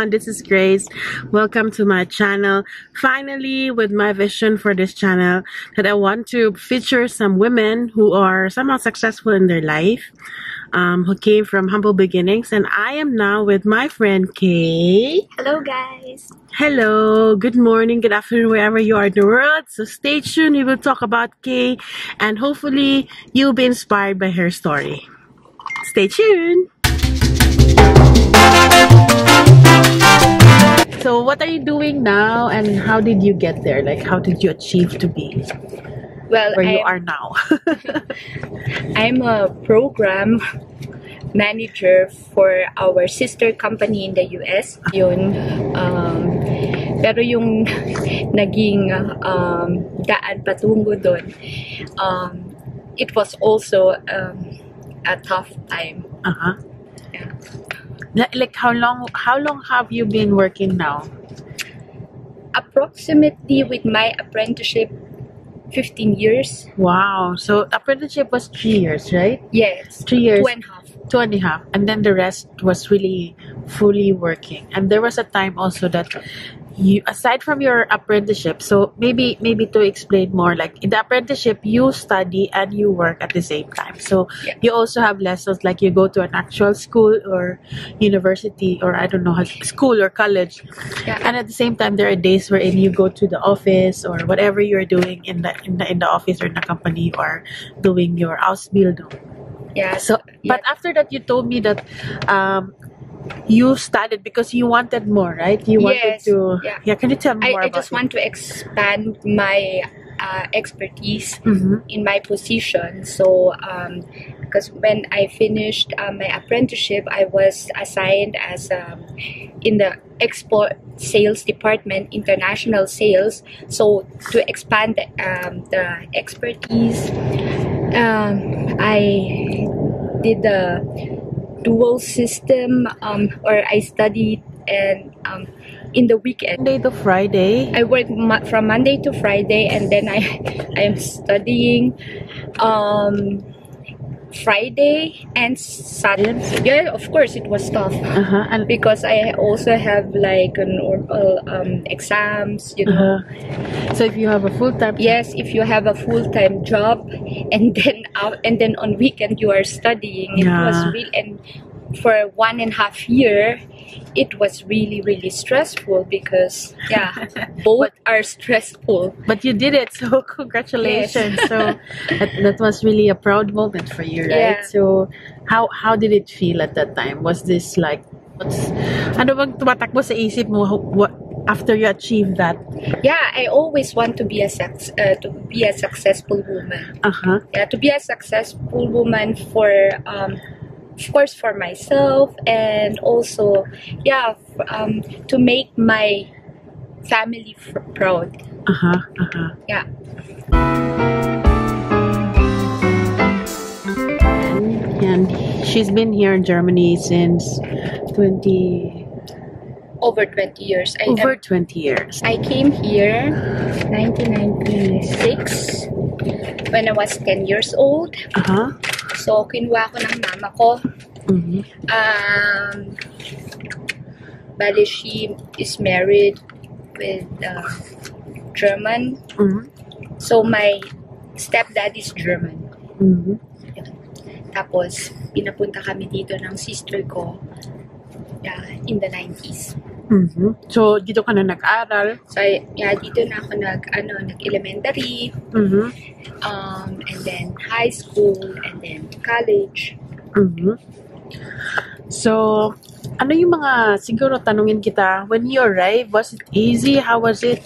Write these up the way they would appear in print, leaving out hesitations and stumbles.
everyone, this is Grace. Welcome to my channel. Finally, with my vision for this channel, that I want to feature some women who are somehow successful in their life, who came from humble beginnings. And I am now with my friend Khaye. Hello guys. Hello, good morning, good afternoon, wherever you are in the world. So stay tuned, we will talk about Khaye, and hopefully you'll be inspired by her story. Stay tuned. So what are you doing now, and how did you get there? Like, how did you achieve to be where you are now? I'm a program manager for our sister company in the US. Yun, pero yung naging daan patungo doon, it was also a tough time. Yeah. Like, how long have you been working now? Approximately, with my apprenticeship, 15 years. Wow. So apprenticeship was 3 years, right? Yes. 3 years. 2.5. 2.5. And then the rest was really fully working. And there was a time also that you, aside from your apprenticeship, so maybe to explain more, like in the apprenticeship you study and you work at the same time. So yeah, you also have lessons, like you go to an actual school or university, or I don't know, school or college. Yeah. And at the same time there are days wherein you go to the office or whatever you're doing in the office or in the company, you are doing your Ausbildung. Yeah. So but after that you told me that you started because you wanted more, right? You wanted to. Yeah. Can you tell me more I about just want to expand my expertise in my position. So, because when I finished my apprenticeship, I was assigned as in the export sales department, international sales. So to expand the expertise, I did the dual system, or I studied and in the weekend. Monday to Friday? I work from Monday to Friday, and then I am studying Friday and Saturday. Yeah, of course it was tough. And because I also have like normal exams, you know. So if you have a full-time job. Yes, if you have a full-time job, and then on weekend you are studying, it was really, and for 1.5 years it was really stressful, because both are stressful. But you did it, so congratulations. Yes. So that was really a proud moment for you, right? Yeah. So how did it feel at that time? Was this like, ano bang tumatakbo sa isip mo after you achieved that? Yeah, I always want to be a successful woman. Yeah, to be a successful woman for of course for myself, and also to make my family proud. Yeah. And she's been here in Germany since over 20 years. 20 years. I came here 1996 when I was 10 years old. So kinuha ko ng mama ko. Bali, she is married with German. So my stepdad is German. Tapos pinapunta kami dito ng sister ko in the 90s. So dito ka na nag-aral? So dito na ako nag-elementary, and then high school, and then college. So ano yung mga, siguro tanungin kita, when you arrived, was it easy? How was it?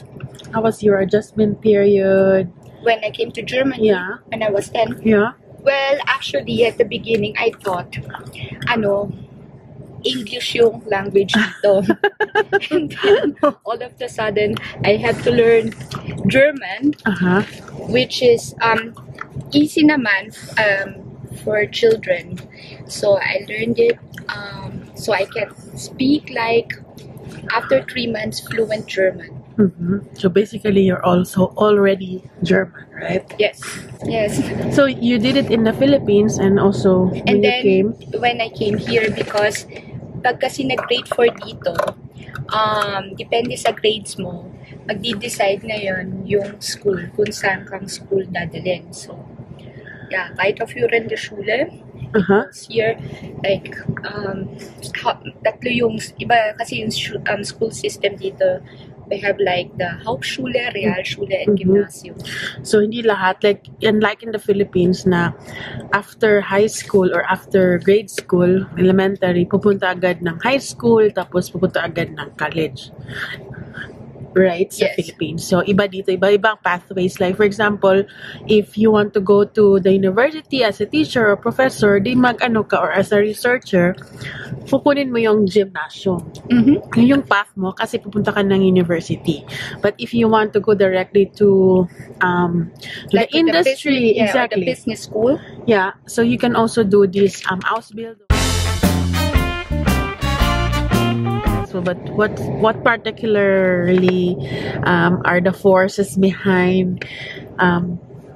How was your adjustment period? When I came to Germany, when I was 10? Yeah. Well, actually, at the beginning, I thought, English yung language dito. And then, all of a sudden, I had to learn German, which is easy naman for children. So I learned it, so I can speak like after 3 months fluent German. So basically you're also already German, right? Yes. Yes. So you did it in the Philippines, and also when and you then came? When I came here, because pag kasi nag-grade 4 dito, depende sa grades mo, magdi-decide ngayon yung school, kung saan kang school dadalhin. So, yeah, weiterführende Schule. Here, like, tatlo yung, iba kasi yung school system dito. We have like the Hauptschule, Realschule, and Gymnasium. So, hindi lahat, like in the Philippines na after high school or after grade school, elementary, pupunta agad ng high school, tapos pupunta agad ng college. Right? Sa Philippines. So, iba dito, iba-ibang pathways. Like, for example, if you want to go to the university as a teacher or professor, di mag-ano ka, or as a researcher, pupunin mo yung gymnasium. Yun yung path mo kasi pupunta ka ng university. But if you want to go directly to like the industry, exactly, the business school. Yeah, so you can also do this Ausbildung. But what particularly are the forces behind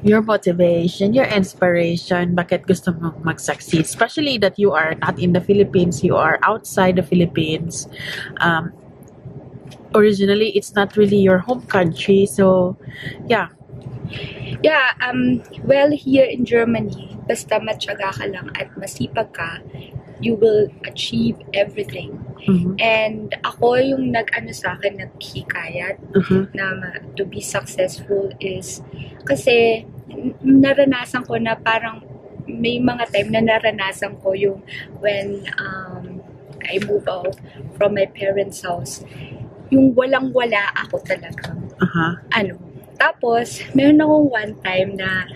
your motivation, your inspiration? Bakit gusto mong mag-succeed? Especially that you are not in the Philippines, you are outside the Philippines. Originally, it's not really your home country. So, yeah. Yeah, well, here in Germany, basta matyaga ka lang at masipag ka, you will achieve everything. And ako yung nag-ano sa akin, naghikayat na to be successful is kasi naranasan ko na parang may mga time na naranasan ko yung when I move out from my parents' house, yung walang-wala ako talaga. Tapos, meron akong one time na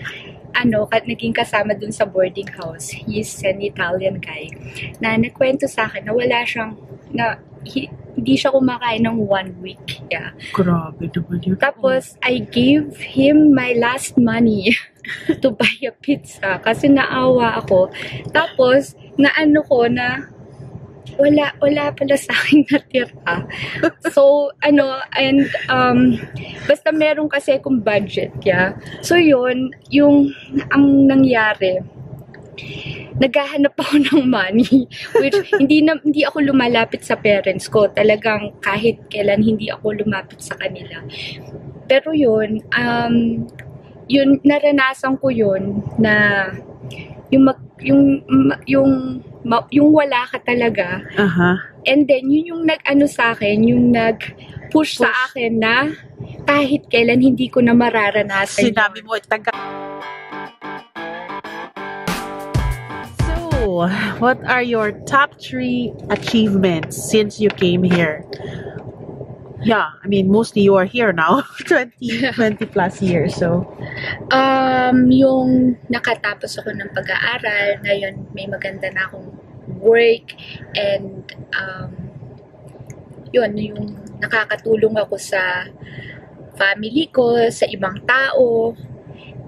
naging kasama dun sa boarding house. He's an Italian guy. Na nagkwento sa akin na wala siyang, hindi siya kumakain ng 1 week. Yeah. Grabe naman yun. Tapos, I gave him my last money to buy a pizza kasi naawa ako. Tapos, wala pala sa akin natira. So, and, basta meron kasi akong budget, yeah. So, ang nangyari, naghahanap ako ng money, which hindi ako lumalapit sa parents ko. Talagang kahit kailan hindi ako lumapit sa kanila. Pero yun, naranasan ko yun na yung wala ka talaga. And then, yun yung nag-ano sa akin, yung nag-push sa akin na kahit kailan hindi ko na mararanasan. Sinabi mo, So, what are your top 3 achievements since you came here? Yeah, I mean, mostly you are here now, 20 plus years, so. Yung nakatapos ako ng pag-aaral, ngayon may maganda na akong work, and yung nakakatulong ako sa family ko, sa ibang tao,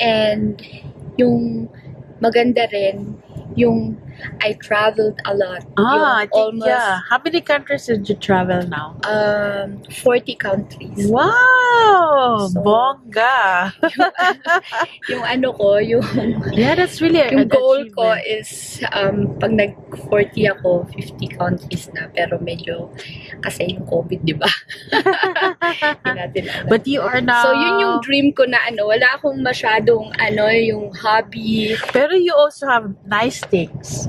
and yung maganda rin, yung I traveled a lot. I think, yeah. How many countries did you travel now? 40 countries. Wow! So, bongga! Yeah, that's really yung goal ko is, pag nag-40 ako, 50 countries na. Pero medyo, kasi yung COVID, di ba? But you are now... So, yun yung dream ko na wala akong masyadong, yung hobby. Pero you also have nice things.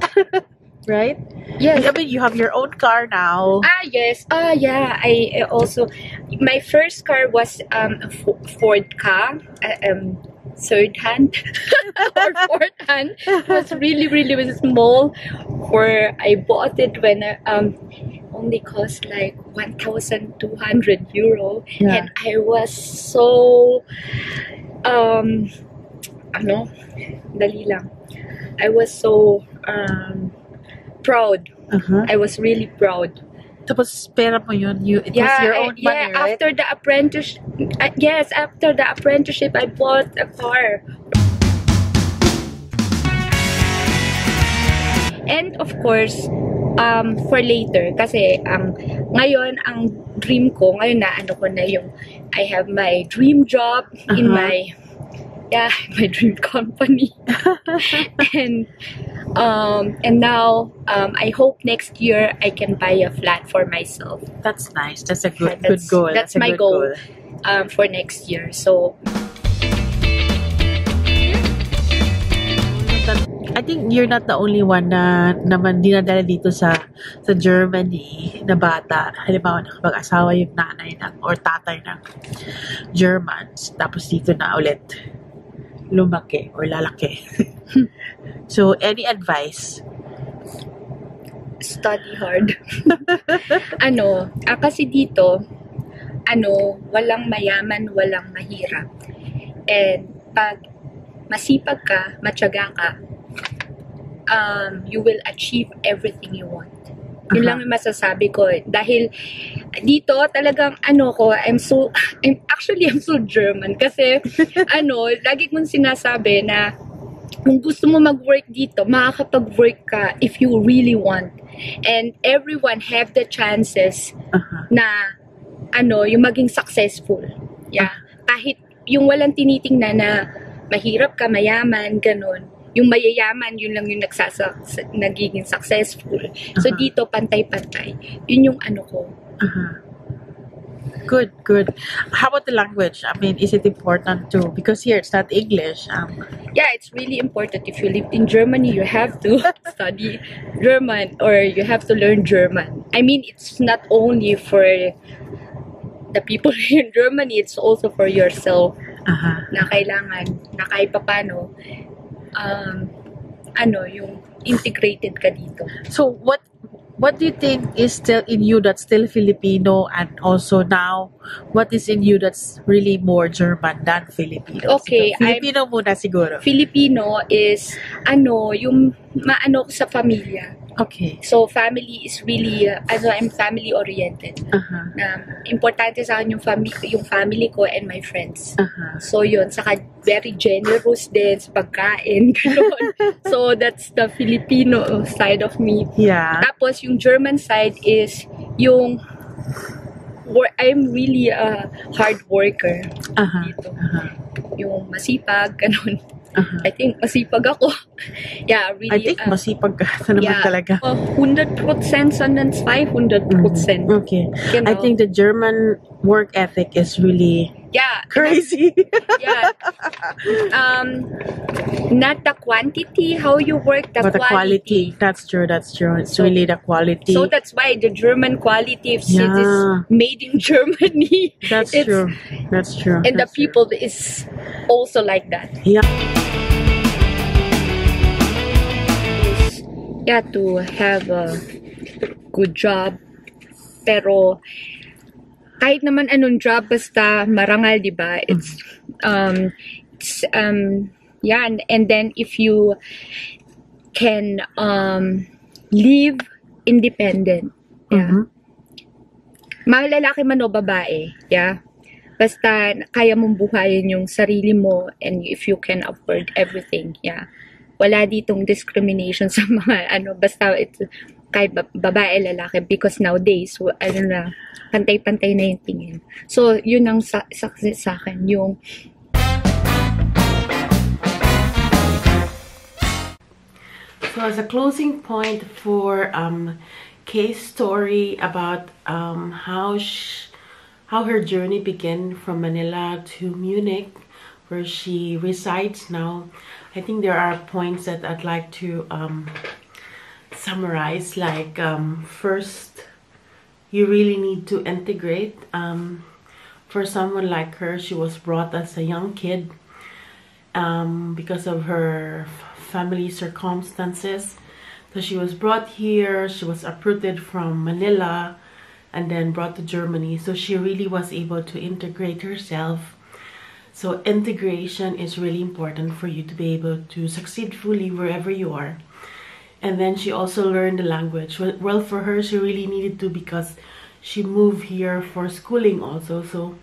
Right? Yes. I mean, you have your own car now. Yes. Yeah. I also, my first car was a Ford car, third hand or fourth hand. It was really, really small. Where I bought it when only cost like 1,200 euro, and I was so dali lang. I was so proud. I was really proud. Tapos pera mo yun. It was your own money, right? After the apprenticeship, after the apprenticeship, I bought a car. And of course, for later, kasi ngayon, ang dream ko, ngayon na ko na yung, I have my dream job in my dream company. And And now I hope next year I can buy a flat for myself. That's nice. That's a good goal. That's a my good goal for next year. So I think you're not the only one na naman dinadala dito sa Germany na bata. Halimbawa, nakapag-asawa yung nanay or tatay ng Germans. Tapos dito na ulit lumaki or lalaki. So, any advice? Study hard. Kasi dito, walang mayaman, walang mahirap. And pag masipag ka, matyaga ka, you will achieve everything you want. Yun lang yung masasabi ko. Dahil dito talagang I'm so German kasi lagi kong sinasabi na kung gusto mo mag-work dito, makakapag-work ka if you really want. And everyone have the chances na yung maging successful. Yeah. Kahit yung walang tinitingnan na mahirap ka, mayaman, ganun. Yung mayayaman, yun lang yung nagiging successful. So dito, pantay-pantay. Yun yung ko. Good. How about the language? I mean, is it important too? Because here, it's not English. Yeah, it's really important. If you live in Germany, you have to study German or you have to learn German. I mean, it's not only for the people in Germany, it's also for yourself. Na kailangan, na kahit papano, yung integrated ka dito. So, what do you think is still in you that's still Filipino, and also now, what is in you that's really more German than Filipino? Okay, Filipino muna siguro. Filipino is, yung ko sa pamilya. Okay. So, family is really, I'm family-oriented. Importante sa akin yung family ko and my friends. So, yun. Saka, very generous din sa pagkain. So, that's the Filipino side of me. Yeah. Tapos, yung German side is yung I'm really a hard worker dito. Yung masipag, ganun. I think masipag ako. Yeah, really. I think masipag ka naman talaga. 100%, sondern 200%. Okay. Genau. I think the German work ethic is really crazy. Yeah. Not the quantity, how you work, but the quality. That's true. It's really the quality. So that's why the German quality is made in Germany. That's true. And the people is also like that. Yeah. Yeah, to have a good job. Pero kahit naman anong job, basta marangal, di ba? It's and then if you can live independent, mga lalaki man o babae, basta kaya mong buhayin yung sarili mo, and if you can afford everything, wala ditong discrimination sa mga basta it's kahit babae, lalaki, because nowadays, pantay-pantay na yung tingin. So, yun ang success sa akin, yung So, as a closing point for Khaye's story about how her journey began from Manila to Munich, where she resides now, I think there are points that I'd like to summarize. Like, first, you really need to integrate. For someone like her, she was brought as a young kid because of her family circumstances. So she was brought here, she was uprooted from Manila and then brought to Germany. So she really was able to integrate herself. So integration is really important for you to be able to succeed fully wherever you are. And then she also learned the language. Well, for her, she really needed to, because she moved here for schooling also. So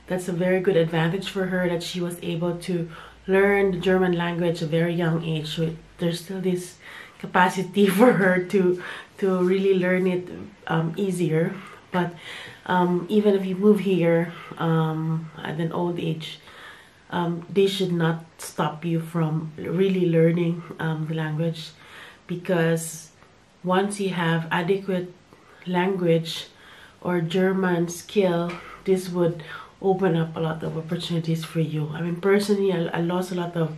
that's a very good advantage for her, that she was able to learn the German language at a very young age. So there's still this capacity for her to really learn it easier. But even if you move here at an old age, they should not stop you from really learning the language. because once you have adequate language or German skill, this would open up a lot of opportunities for you. I mean, personally, I lost a lot of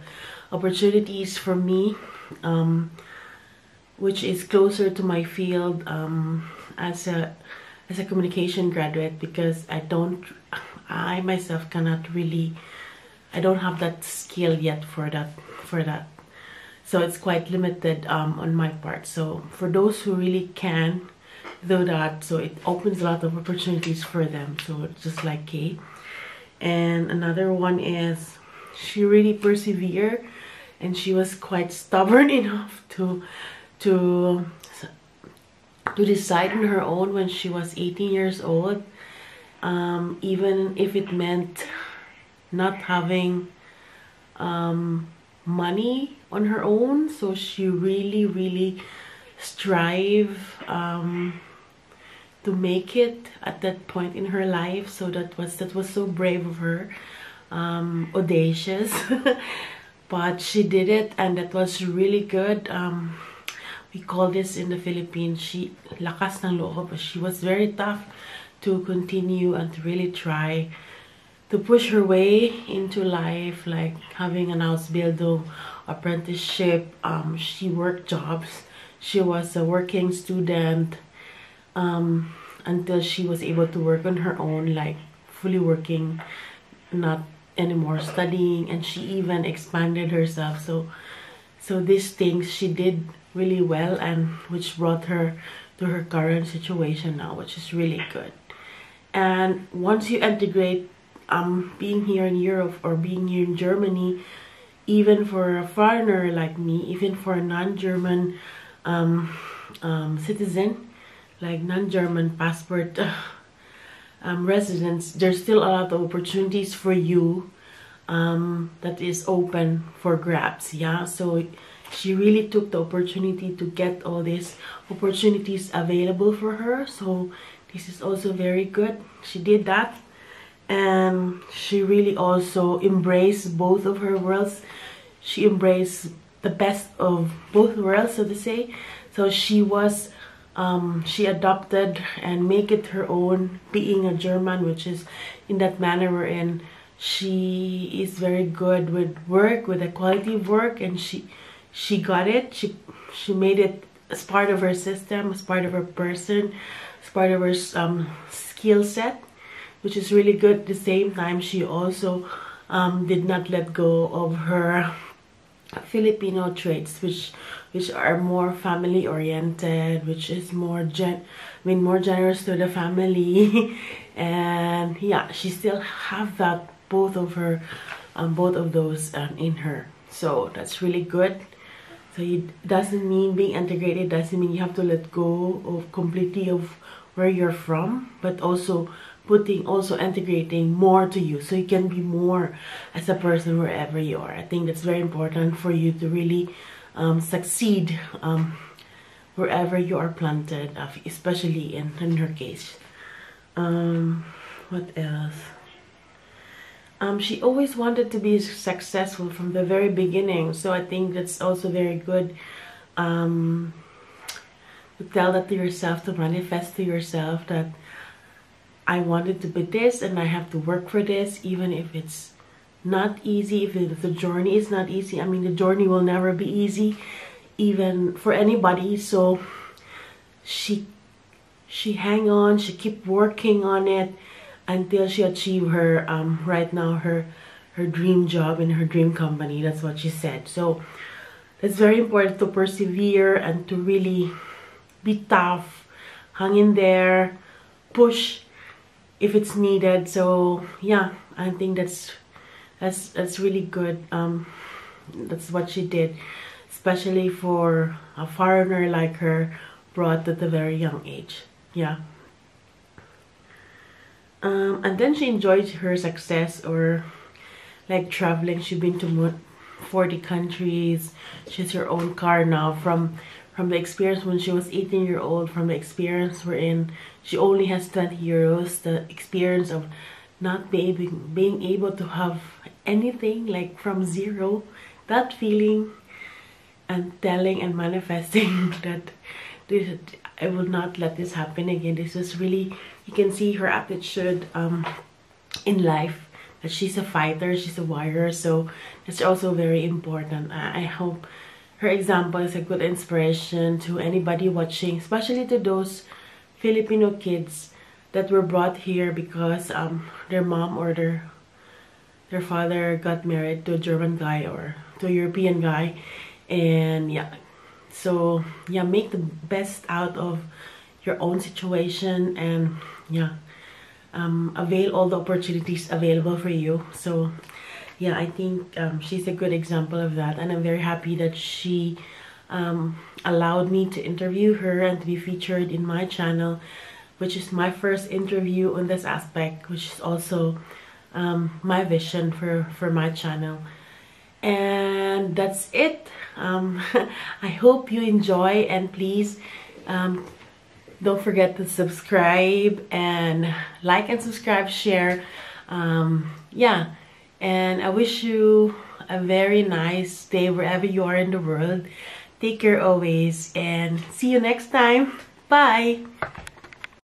opportunities for me, which is closer to my field, as a communication graduate, because I myself cannot really, I don't have that skill yet for that. So it's quite limited on my part. So for those who really can do that, so it opens a lot of opportunities for them. So just like Khaye. And another one is she really persevered, and she was quite stubborn enough to decide on her own when she was 18 years old, even if it meant not having money on her own. So she really strive to make it at that point in her life. So that was so brave of her, audacious. But she did it, and that was really good. We call this in the Philippines, she lakas ng loob. She was very tough to continue and to really try to push her way into life, like having an Ausbildung, apprenticeship. She worked jobs. She was a working student until she was able to work on her own, like fully working, not anymore studying, and she even expanded herself. So these things she did really well, and which brought her to her current situation now, which is really good. And once you integrate being here in Europe or being here in Germany, even for a foreigner like me, even for a non-German citizen, like non-German passport residents, there's still a lot of opportunities for you that is open for grabs. Yeah, so she really took the opportunity to get all these opportunities available for her. So this is also very good. She did that, and she really also embraced both of her worlds. She embraced the best of both worlds, so to say. So she was she adopted and make it her own, being a German, which is in that manner we're in. She is very good with work, with the quality of work, and she got it. She made it as part of her system, as part of her person, as part of her skill set, which is really good. At the same time, she also did not let go of her Filipino traits, which are more family oriented, which is more more generous to the family. And yeah, she still have that, both of those in her. So that's really good. So it doesn't mean being integrated doesn't mean you have to let go of completely of where you're from, but also integrating more to you, so you can be more as a person wherever you are. I think that's very important for you to really succeed wherever you are planted, especially in her case. What else? She always wanted to be successful from the very beginning, so I think that's also very good, to tell that to yourself, to manifest to yourself that I wanted to be this and I have to work for this, even if it's not easy, if the journey is not easy. I mean, the journey will never be easy, even for anybody. So she hang on, she keep working on it until she achieved her right now her dream job in her dream company. That's what she said. So it's very important to persevere and to really be tough, hang in there, push if it's needed. So yeah, I think that's really good. That's what she did, especially for a foreigner like her, brought at a very young age. Yeah. And then she enjoyed her success, or like traveling. She's been to 40 countries. She has her own car now, from the experience when she was 18 years old, from the experience we're in. She only has 20 euros, the experience of not being able to have anything, like from zero, that feeling. and telling and manifesting that this, I will not let this happen again. This was really, you can see her attitude in life, that she's a fighter, she's a warrior. So that's also very important. I hope her example is a good inspiration to anybody watching, especially to those Filipino kids that were brought here because their mom or their father got married to a German guy or to a European guy. And yeah, so yeah, make the best out of your own situation, and yeah, avail all the opportunities available for you. So yeah, I think she's a good example of that, and I'm very happy that she allowed me to interview her and to be featured in my channel, which is my first interview on this aspect, which is also my vision for my channel. And that's it. I hope you enjoy, and please don't forget to subscribe and like and subscribe, share. Yeah, and I wish you a very nice day wherever you are in the world. Take care always, and see you next time. Bye.